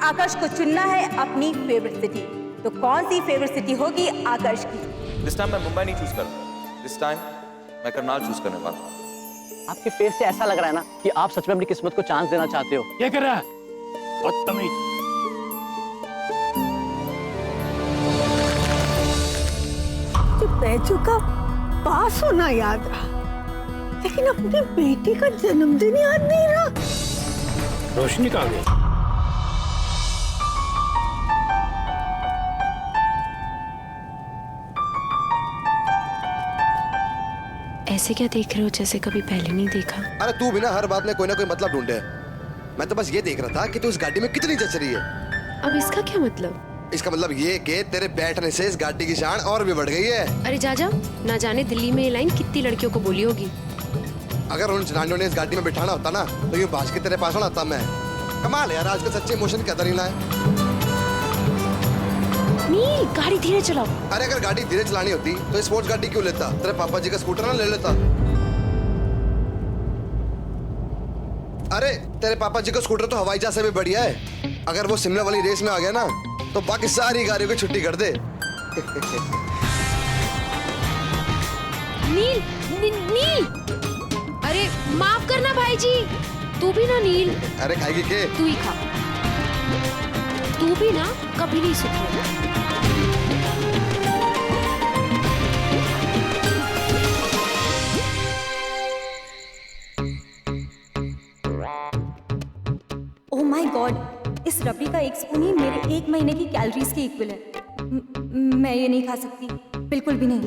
आकाश को चुनना है अपनी फेवरेट सिटी। तो कौन सी फेवरेट सिटी होगी आकाश की? दिस टाइम मैं मुंबई नहीं चूज कर रहा, दिस टाइम मैं करनाल चूज करने वाला हूँ। आपके फेस से ऐसा लग रहा है ना कि आप सच में अपनी किस्मत को चांस देना चाहते हो। क्या कर रहा है? बदतमीज। जो बैजू का पास होना याद रहा, लेकिन अपनी बेटी का जन्मदिन याद नहीं रहा। रोशनी कहाँ गई? ऐसे क्या देख रहे हो जैसे कभी पहले नहीं देखा? अरे तू भी ना हर बात में कोई ना कोई मतलब ढूंढे। मैं तो बस ये देख रहा था कि तू इस गाड़ी में कितनी जच रही है। अब इसका क्या मतलब? इसका मतलब ये कि तेरे बैठने से इस गाड़ी की शान और भी बढ़ गई है। अरे जा जाओ, ना जाने दिल्ली में ये लाइन कितनी लड़कियों को बोली होगी। अगर उन जनानियों ने इस गाड़ी में बिठाना होता ना तो यूं भाज के तेरे पास आना होता मैं। कमाल है यार, आजकल सच्चे इमोशन क्या तरीना है। नील, गाड़ी धीरे चलाओ। अरे अगर गाड़ी धीरे चलानी होती तो स्पोर्ट्स गाड़ी क्यों लेता? तेरे पापा जी का स्कूटर ना ले लेता। अरे तेरे पापा जी का स्कूटर तो हवाई जहाज से भी बढ़िया है। अगर वो शिमला वाली रेस में आ गया ना तो बाकी सारी गाड़ियों की छुट्टी कर दे। नील, नील, अरे माफ करना भाई जी, तू भी ना नील। अरे खाएगी के? तू ही खा। तू भी ना कभी नहीं सुधरेगा। ओह माय गॉड, इस रबड़ी का एक स्पून ही मेरे 1 महीने की कैलोरीज के इक्वल है। मैं ये नहीं खा सकती, बिल्कुल भी नहीं।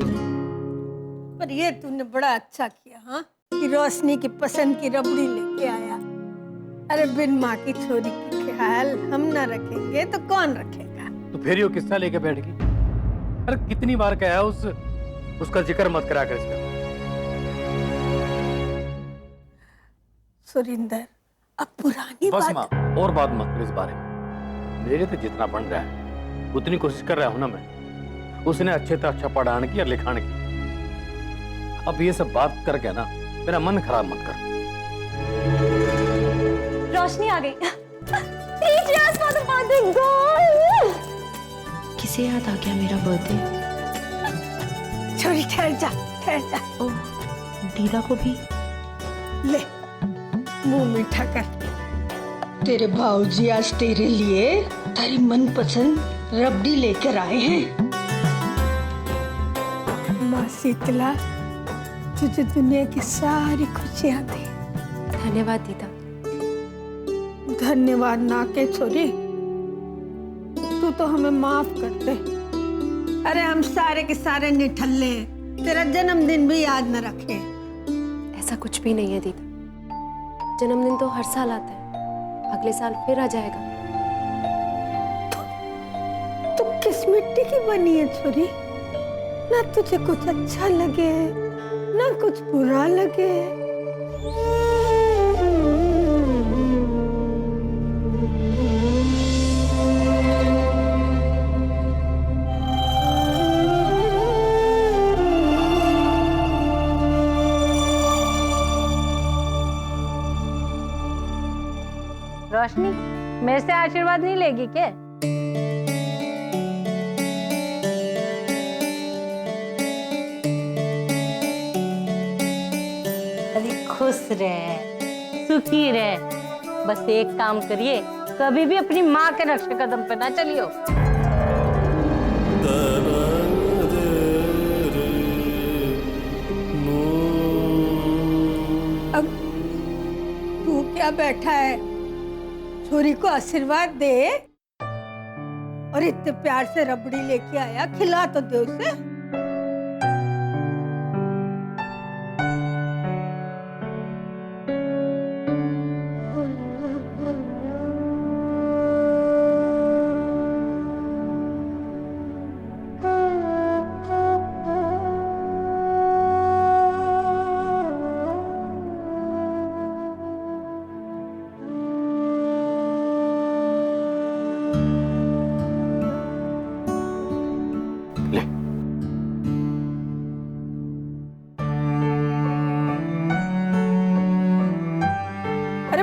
पर ये तूने बड़ा अच्छा किया, हाँ, कि रोशनी की पसंद की रबड़ी लेके आया। अरे बिन माँ की छोरी की ख्याल हम ना रखेंगे तो कौन रखेगा? तो फिर ये किस्सा लेके बैठ गई। अरे कितनी बार कहा है उसका जिक्र मत करा कर इसका। सुरिंदर, अब पुरानी बस बात। माँ, और बात मत कर इस बारे में। मेरे तो जितना बन रहा है उतनी कोशिश कर रहा हूं ना मैं। उसने अच्छे से अच्छा पढ़ाने की और लिखाने की। अब ये सब बात करके ना मेरा मन खराब मत कर। रोशनी आ गई। किसे याद आ गया मेरा बर्थडे? छोरी ठहर जा, ठहर जा। ओह, दीदा को भी ले मुंह मीठा कर। तेरे भाऊजी आज तेरे लिए तेरी मनपसंद रबड़ी लेकर आए हैं। माँ शीतला तुझे दुनिया की सारी खुशियां दे। धन्यवाद दीदा। धन्यवाद ना के छोरी, तू तो हमें माफ कर दे। अरे हम सारे के सारे निठल्ले हैं, तेरा जन्मदिन भी याद न रखे। ऐसा कुछ भी नहीं है दीदा, जन्मदिन तो हर साल आता है, अगले साल फिर आ जाएगा। तू किस मिट्टी की बनी है छोरी? ना तुझे कुछ अच्छा लगे ना कुछ बुरा लगे। रोशनी, मेरे से आशीर्वाद नहीं लेगी क्या? अरे खुश रहे, सुखी रहे। बस एक काम करिए, कभी भी अपनी माँ के नक्शे कदम पे ना चलियो। अब तू क्या बैठा है? छोरी को आशीर्वाद दे। और इतने प्यार से रबड़ी लेके आया, खिला तो दे उसे।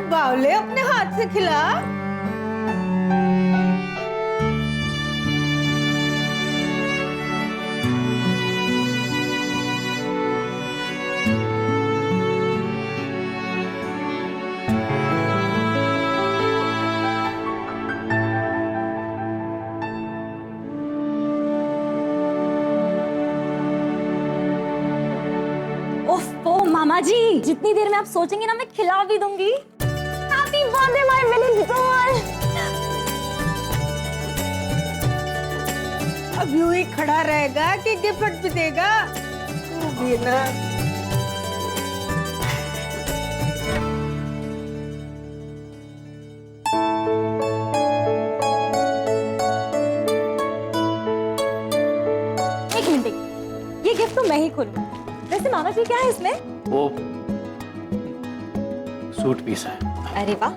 बावले अपने हाथ से खिला। मामा जी जितनी देर में आप सोचेंगे ना मैं खिला भी दूंगी। Happy birthday my village girl. अब यूं ही खड़ा रहेगा कि गिफ्ट भी देगा? तू भी ना। एक मिनट, ये गिफ्ट तो मैं ही खोलूं। वैसे मामा जी क्या है इसमें? वो सूट पीस है। अरे वाह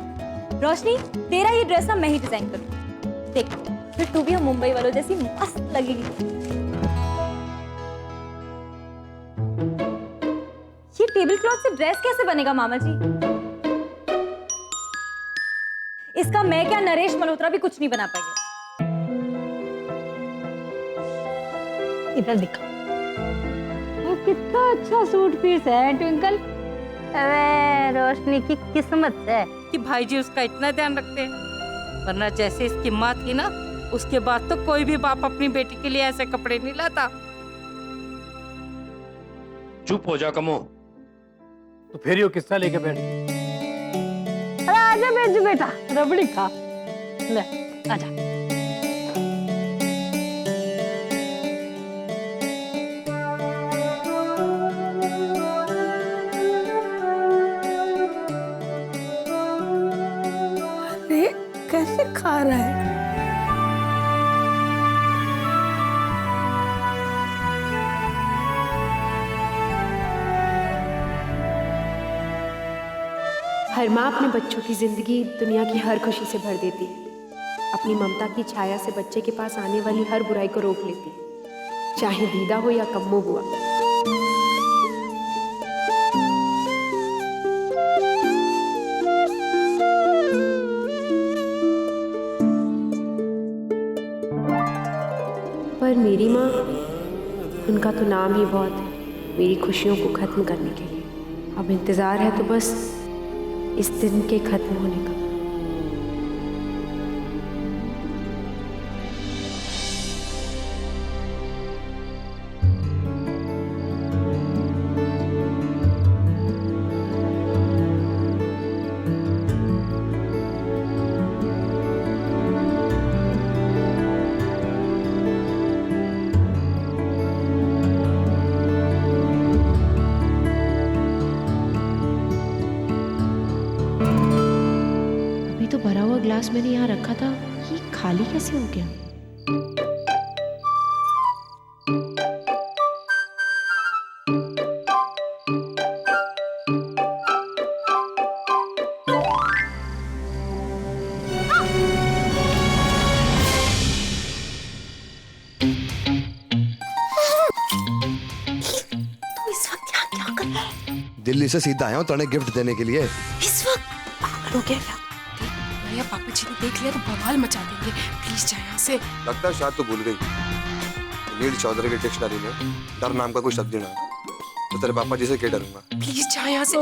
रोशनी, तेरा ये ड्रेस ना मैं ही डिजाइन करूँ। देख फिर तू भी हम मुंबई वालों जैसी मस्त लगेगी। ये टेबल क्लॉथ से ड्रेस कैसे बनेगा मामा जी? इसका मैं क्या नरेश मल्होत्रा भी कुछ नहीं बना पाएगा। इधर दिखा, वो कितना अच्छा सूट पीस है ट्विंकल। अरे रोशनी की किस्मत है कि भाई जी उसका इतना ध्यान रखते हैं, वरना जैसे इसकी माँ थी ना, उसके बाद तो कोई भी बाप अपनी बेटी के लिए ऐसे कपड़े नहीं लाता। चुप हो जा कमो। तो फिर ये किस्सा लेके बैठ गई। अरे आजा बेजू बेटा, रबड़ी खा ले, आजा। अरे कैसे खा रहा है? हर माँ अपने बच्चों की जिंदगी दुनिया की हर खुशी से भर देती है। अपनी ममता की छाया से बच्चे के पास आने वाली हर बुराई को रोक लेती है, चाहे दीदा हो या कम्मो बुआ। पर मेरी माँ, उनका तो नाम ही बहुत है मेरी खुशियों को खत्म करने के लिए। अब इंतजार है तो बस इस दिन के खत्म होने का। तो भरा हुआ ग्लास मैंने यहाँ रखा था, ये खाली कैसे हो गया? तू इस वक्त यहाँ क्या कर रहा है? दिल्ली से सीधा आया हूँ तने गिफ्ट देने के लिए। इस वक्त पागल हो गया क्या? भैया पापा जी ने देख लिया तो बवाल मचा देंगे, प्लीज जा यहाँ से। लगता है शायद तो भूल गई, नील चौधरी की डिक्शनरी में डर नाम का कोई शब्द ही ना है। तो तेरे पापा जी से क्या डरूंगा? प्लीज जा यहाँ से।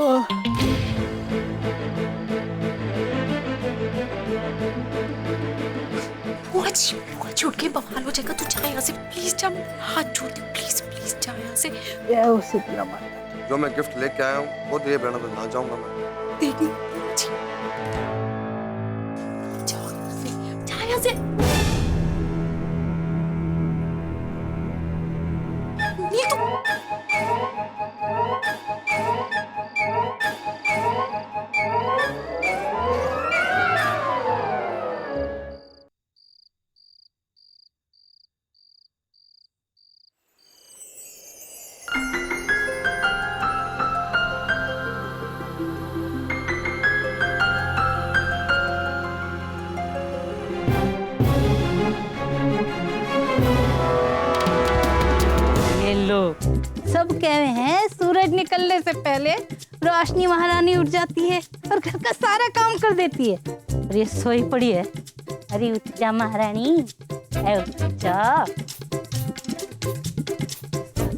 बुआ जी उठ के बवाल हो जाएगा, तू जा यहाँ से प्लीज जा, हाथ जोड़ती हूँ, प्लीज प्लीज जा यहाँ से। जो मैं गिफ्ट लेके आया हूँ वो दिए बिना तो ना जाऊंगा मैं। देखी जी, जा यहाँ से। नीतू सब कह रहे हैं सूरज निकलने से पहले रोशनी महारानी उठ जाती है और घर का सारा काम कर देती है, और ये सोई पड़ी है। अरे उठ जा महारानी, उठ जा।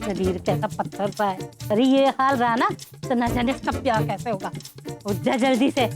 शरीर कैसा पत्थर सा है, अरे ये हाल रहा ना तो न जाने इसका प्यार कैसे होगा। उठ जा जल्दी से।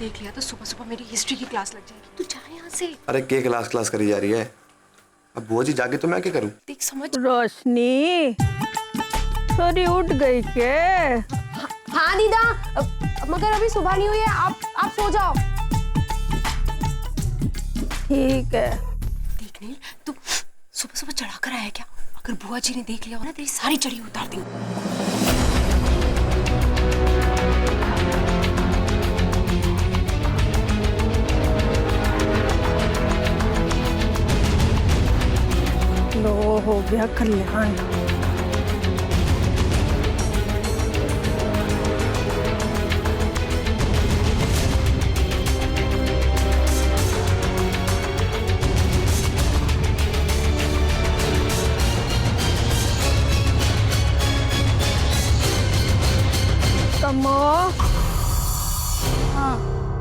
देख लिया तो सुबह सुबह मेरी हिस्ट्री की क्लास लग जाएगी। तू जा यहाँ से। अरे के क्लास क्लास करी जा रही है। अब बुआ जी जाके तो मैं क्या करूं? देख समझ। रोशनी थोड़ी उठ गई के? हाँ दीदा, मगर अभी सुबह नहीं हुई है, आप सो जाओ। ठीक है। देख नील, तू सुबह सुबह चढ़ा कर आया क्या? अगर बुआ जी ने देख लिया हो ना तेरी सारी चढ़ी उतार देंगे। लो हो गया कल्याण। कमो,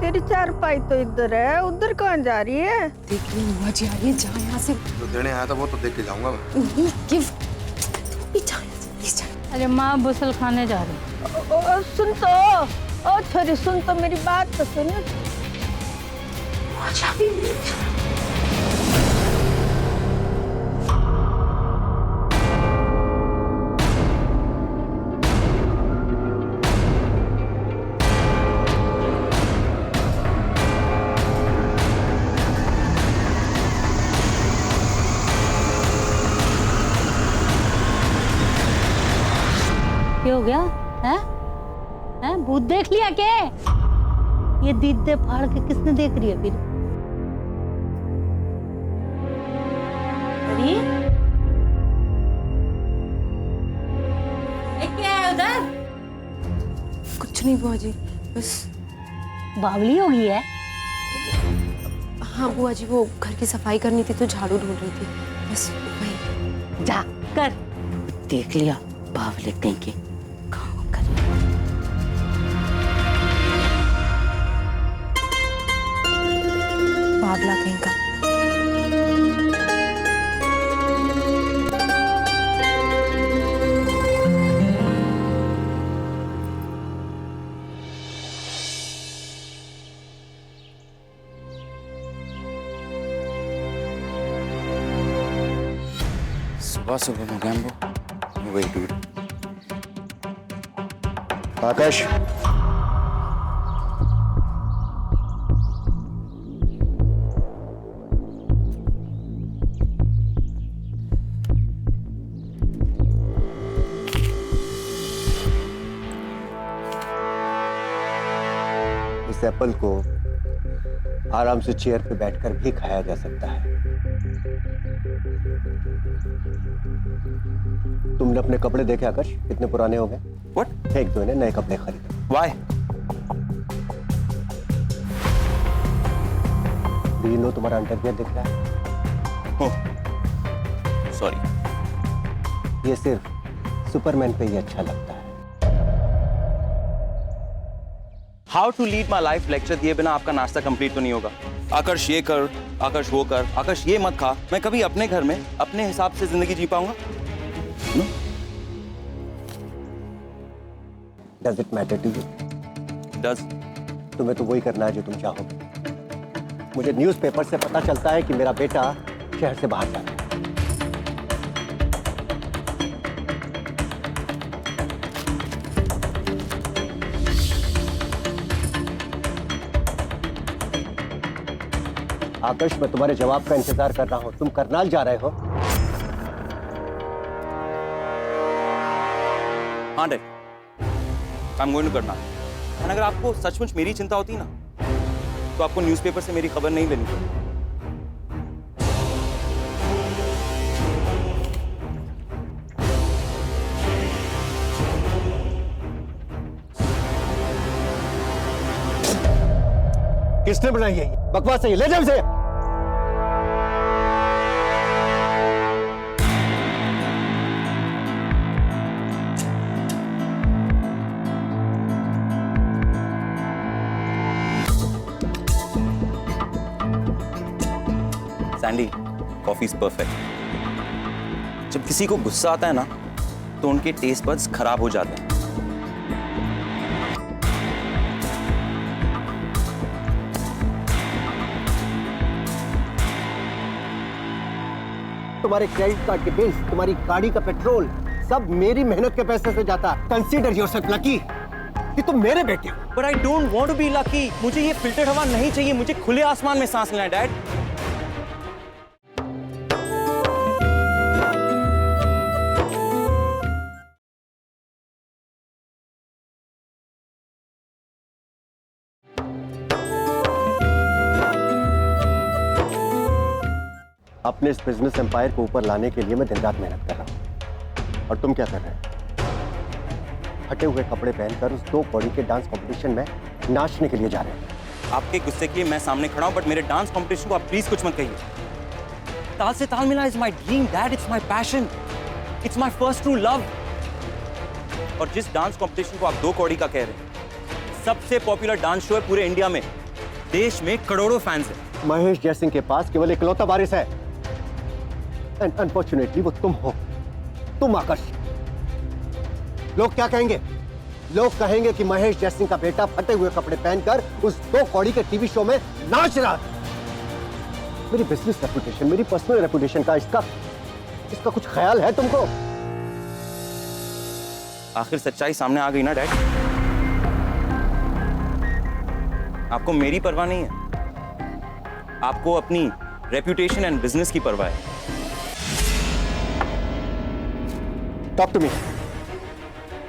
तेरी चारपाई तो इधर है, उधर कहाँ जा रही है? देख ली बुआ जी आ रही है, जा यहाँ से। जो देने आया था वो तो देख के जाऊंगा मैं। गिफ्ट जा यहाँ से, प्लीज जा। अरे माँ बुसल खाने जा रही। सुन तो, ओ छोरी सुन तो, मेरी बात तो सुन। बुआ जी अभी नहीं। क्या हो गया है? हैं भूत देख लिया के? ये दीदे फाड़ के किसने देख रही है फिर? अरे ये क्या है उधर? कुछ नहीं बुआ जी, बस। बावली हो गई है। हाँ बुआ जी, वो घर की सफाई करनी थी तो झाड़ू ढूंढ रही थी, बस वही। जा कर। देख लिया बावले कहीं के। बावला कहीं का। सुबह सुबह में गैम्बो वेट डूड। आकाश, इस एप्पल को आराम से चेयर पे बैठकर भी खाया जा सकता है। तुमने अपने कपड़े देखे आकाश? कितने पुराने हो गए? What? फेंक दो इन्हें, नए कपड़े खरीदो। Why? Do you know तुम्हारा अंडरवियर दिख रहा है? Oh, sorry. ये सिर्फ सुपरमैन पे ही अच्छा लगता है। How to lead my life lecture दिए बिना आपका नाश्ता कंप्लीट तो नहीं होगा। आकर्ष ये कर, आकर्ष वो कर, आकर्ष ये मत खा। मैं कभी अपने घर में अपने हिसाब से जिंदगी जी पाऊंगा? No? Does it matter to you? Does? तुम्हें तो वही करना है जो तुम चाहोगे। मुझे न्यूज़पेपर से पता चलता है कि मेरा बेटा शहर से बाहर जा रहा है। आकाश, मैं तुम्हारे जवाब का इंतजार कर रहा हूं। तुम करनाल जा रहे हो? हाँ dad, I am going to Karnal. और अगर आपको सचमुच मेरी चिंता होती ना तो आपको न्यूज़पेपर से मेरी खबर नहीं लेनी पड़ती। किसने बनाई है ये बकवास? है ये, ले जाओ इसे। Sandy, coffee is perfect. जब किसी को गुस्सा आता है ना तो उनके टेस्ट बड्स खराब हो जाते हैं। तुम्हारे क्रेडिट कार्ड के बिल्स, तुम्हारी गाड़ी का पेट्रोल सब मेरी मेहनत के पैसे से जाता। कंसीडर योरसेल्फ लकी कि तुम मेरे बेटे हो। But I don't want to be lucky. मुझे ये फिल्टर्ड हवा नहीं चाहिए, मुझे खुले आसमान में सांस लेना है, डैड। अपने इस बिजनेस एम्पायर को ऊपर लाने के लिए मैं दिन रात मेहनत कर रहा हूं। और तुम क्या कर रहे हो? फटे हुए कपड़े पहनकर उस 2 कौड़ी के डांस कंपटीशन में नाचने के लिए जा रहे हो। आपके गुस्से के लिए मैं सामने खड़ा हूं, बट मेरे डांस कंपटीशन को आप प्लीज कुछ मत कहिए। ताल से ताल मिला is my dream, dad. It's my passion, it's my first true love. और जिस डांस कंपटीशन को आप 2 कौड़ी का कह रहे हैं, सबसे पॉपुलर डांस शो है पूरे इंडिया में। देश में करोड़ों फैंस हैं। महेश जयसिंह के पास केवल इकलौता वारिस है, एंड अनफॉर्चुनेटली वो तुम हो, तुम आकर्ष। लोग क्या कहेंगे? लोग कहेंगे कि महेश जयसिंह का बेटा फटे हुए कपड़े पहनकर उस 2 कौड़ी के टीवी शो में नाच रहा है। मेरी बिजनेस रेपुटेशन, मेरी पर्सनल रेपुटेशन का इसका कुछ ख्याल है तुमको? आखिर सच्चाई सामने आ गई ना, डैड। आपको मेरी परवाह नहीं है, आपको अपनी रेपुटेशन एंड बिजनेस की परवाह है। Talk to me,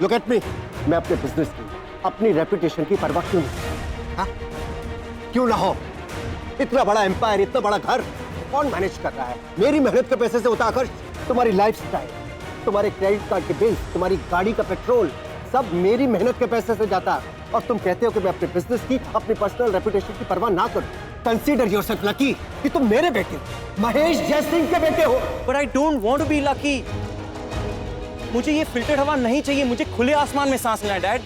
look at me. मैं अपने बिजनेस की, अपनी रेपुटेशन की परवाह क्यों नहीं? हाँ? क्यों ना हो? इतना बड़ा एम्पायर, इतना बड़ा घर कौन मैनेज कर रहा है? मेरी मेहनत के पैसे से होता आकर्ष। तुम्हारी लाइफस्टाइल, तुम्हारे क्रेडिट कार्ड के बिल्स, तुम्हारी गाड़ी का पेट्रोल सब मेरी मेहनत के पैसे से जाता। और तुम कहते हो कि मैं अपने बिजनेस की, अपनी पर्सनल रेपुटेशन की परवाह ना करूं। कंसीडर योरसेल्फ लकी कि तुम मेरे बेटे हो, महेश जयसिंह के बेटे हो। But I don't want to be lucky. मुझे ये फिल्टर्ड हवा नहीं चाहिए, मुझे खुले आसमान में सांस लेना है, dad.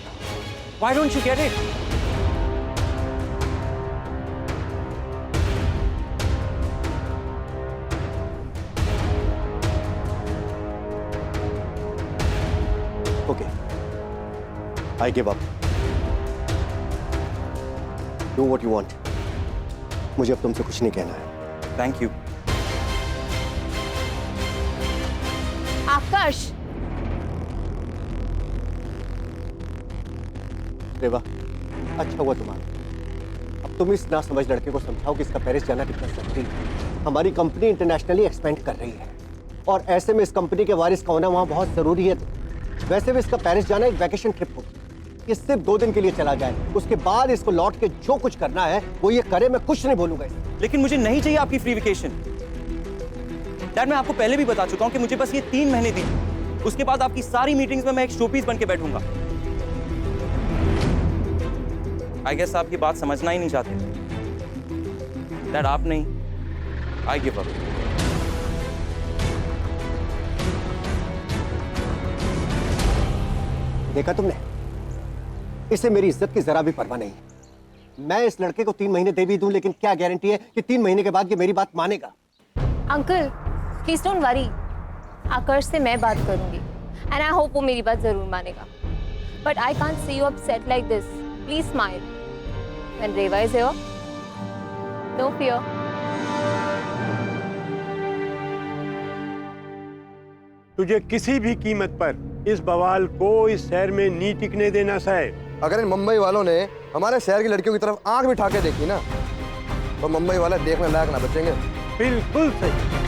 Why don't you get it? Okay, I give up. Do what you want. मुझे अब तुमसे कुछ नहीं कहना है। Thank you. आकाश, रेवा, अच्छा हुआ तुम्हारा। अब तुम इस नासमझ लड़के को समझाओ कि इसका पेरिस जाना कितना जरूरी है। हमारी कंपनी इंटरनेशनली एक्सपेंड कर रही है और ऐसे में इस कंपनी के वारिस का होना वहां बहुत जरूरी है। वैसे भी इसका पेरिस जाना एक वैकेशन ट्रिप होगी। ये सिर्फ 2 दिन के लिए चला जाए, उसके बाद इसको लौट के जो कुछ करना है वो ये करे। मैं कुछ नहीं बोलूंगा इसे। लेकिन मुझे नहीं चाहिए आपकी फ्री वेकेशन। डैड, मैं आपको पहले भी बता चुका हूं कि मुझे बस ये 3 महीने दीजिए। उसके बाद आपकी सारी मीटिंग्स में मैं एक शोपीस बन के बैठूंगा। आई गेस आप ये बात समझना ही नहीं चाहते। डैड, आप नहीं, आई गिव अप। देखा तुमने, इसे मेरी इज्जत की जरा भी परवाह नहीं है। मैं इस लड़के को 3 महीने दे भी दूं, लेकिन क्या गारंटी है कि 3 महीने के बाद ये मेरी बात मानेगा? अंकल प्लीज डोंट वरी, आकाश से मैं बात करूंगी एंड आई होप वो मेरी बात जरूर मानेगा। But I can't see you upset like this. Please smile when Reva is here. No fear. तुझे किसी भी कीमत पर इस बवाल को इस शहर में नहीं टिकने देना साहब। अगर इन मुंबई वालों ने हमारे शहर की लड़कियों की तरफ आंख भी उठा के देखी ना, तो मुंबई वाले देखने लायक ना बचेंगे। बिल्कुल सही।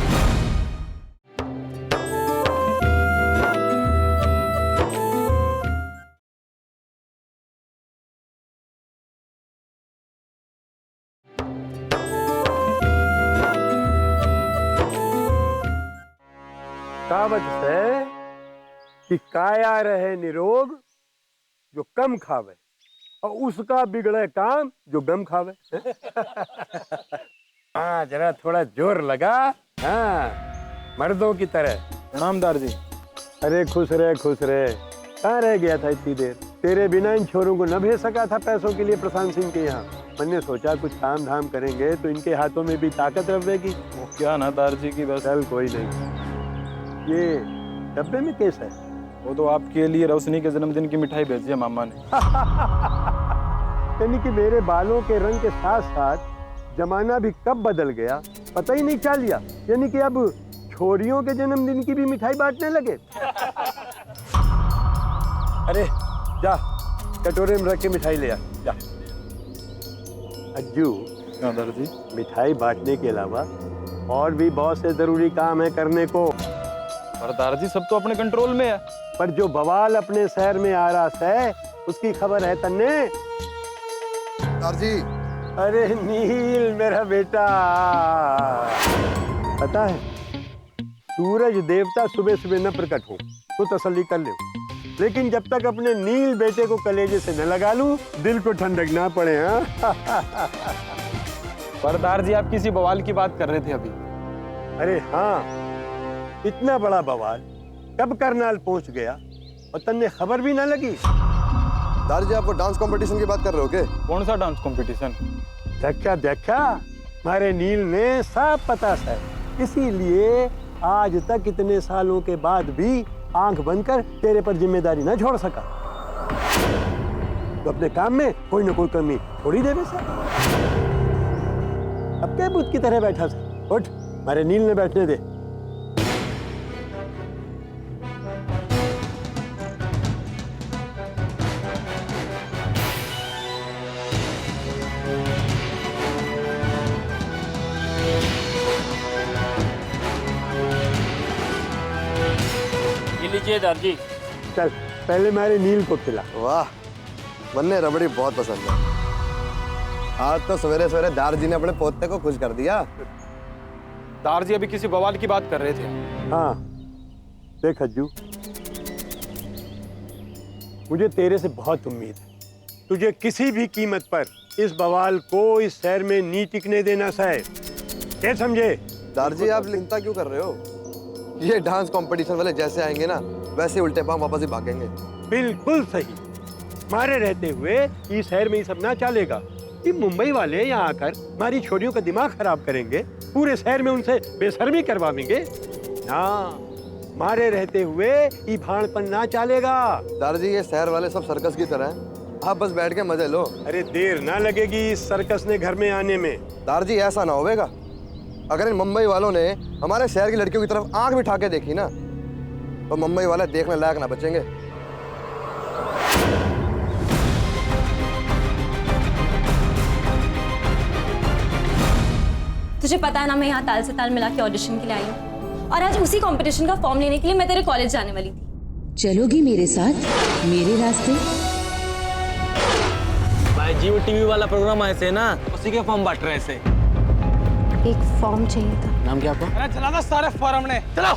कहावत है कि काया रहे निरोग जो कम खावे और उसका बिगड़े काम जो गम खावे। हाँ, जरा थोड़ा जोर लगा। हाँ, मर्दों की तरह। प्रणामदार जी। अरे खुश रहे खुश रहे। कहाँ रह गया था इतनी देर? तेरे बिना इन छोरों को न भेज सका था पैसों के लिए प्रशांत सिंह के यहाँ? मैंने सोचा कुछ काम धाम करेंगे तो इनके हाथों में भी ताकत रहेगी। वो क्या ना दार जी की बस। चल कोई नहीं। ये डब्बे में केस है? वो तो आपके लिए रोशनी के जन्मदिन की मिठाई भेजी है मामा ने। यानी कि मेरे बालों के रंग के साथ साथ जमाना भी कब बदल गया पता ही नहीं चल लिया। यानी कि अब छोरियों के जन्मदिन की भी मिठाई बांटने लगे। अरे जा कटोरे में रख के मिठाई ले आ जा। अज्जू, दादाजी मिठाई बांटने के अलावा और भी बहुत से जरूरी काम है करने को। पर दादाजी सब तो अपने कंट्रोल में है। पर जो बवाल अपने शहर में आ रहा है उसकी खबर है तन्ने? दादाजी अरे नील मेरा बेटा, पता है सूरज देवता सुबह सुबह न प्रकट हो तो तसल्ली कर ले, लेकिन जब तक अपने नील बेटे को कलेजे से न लगा लूं दिल को ठंडक ना पड़े। हाँ पर दादाजी आप किसी बवाल की बात कर रहे थे अभी। अरे हाँ, इतना बड़ा बवाल कब करनाल पहुंच गया और तन्ने खबर भी ना लगी। दादाजी आप वो डांस कंपटीशन की बात कर रहे हो क्या? कौन सा डांस कंपटीशन? देखा देखा, हमारे नील ने सब पता है, इसीलिए आज तक इतने सालों के बाद भी आंख बंद कर तेरे पर जिम्मेदारी ना छोड़ सका। तो अपने काम में कोई ना कोई कमी थोड़ी देवे से। अब क्या बुत की तरह बैठा से? उठ, हमारे नील ने बैठने दे। लीजिए दादाजी। चल पहले हमारे नील को खिला। वाह, मन्ने रबड़ी बहुत पसंद है। आज तो सवेरे सवेरे दादाजी ने अपने पोते को खुश कर दिया। दादाजी अभी किसी बवाल की बात कर रहे थे। हाँ देख अज्जू, मुझे तेरे से बहुत उम्मीद है। तुझे किसी भी कीमत पर इस बवाल को इस शहर में नहीं टिकने देना है, क्या समझे? दादाजी आप चिंता क्यों कर रहे हो? ये डांस कंपटीशन वाले जैसे आएंगे ना वैसे उल्टे पांव वापस ही भागेंगे। बिल्कुल सही। हमारे रहते हुए इस शहर में ये सब ना चलेगा कि मुंबई वाले यहाँ आकर हमारी छोरियों का दिमाग खराब करेंगे, पूरे शहर में उनसे बेशर्मी करवाएंगे ना। हमारे रहते हुए ये भाड़पन ना चलेगा। दादाजी ये शहर वाले सब सर्कस की तरह हैं, आप बस बैठ के मजे लो। अरे देर ना लगेगी इस सर्कस ने घर में आने में। दादाजी ऐसा ना होगा, अगर इन मुंबई वालों ने हमारे शहर की लड़कियों की तरफ आंख बिठा के देखी ना तो मुंबई वाले देखने लायक ना बचेंगे। तुझे पता है ना, मैं यहाँ ताल से ताल मिला के ऑडिशन के लिए आई हूँ और आज उसी कंपटीशन का फॉर्म लेने के लिए मैं तेरे कॉलेज जाने वाली थी। चलोगी मेरे साथ मेरे रास्ते? भाई जियो टीवी वाला प्रोग्राम आए थे ना, उसी के फॉर्म बांट रहे थे। एक फॉर्म चाहिए था। नाम क्या आपका? चला ना सारे फॉर्म ने, चलो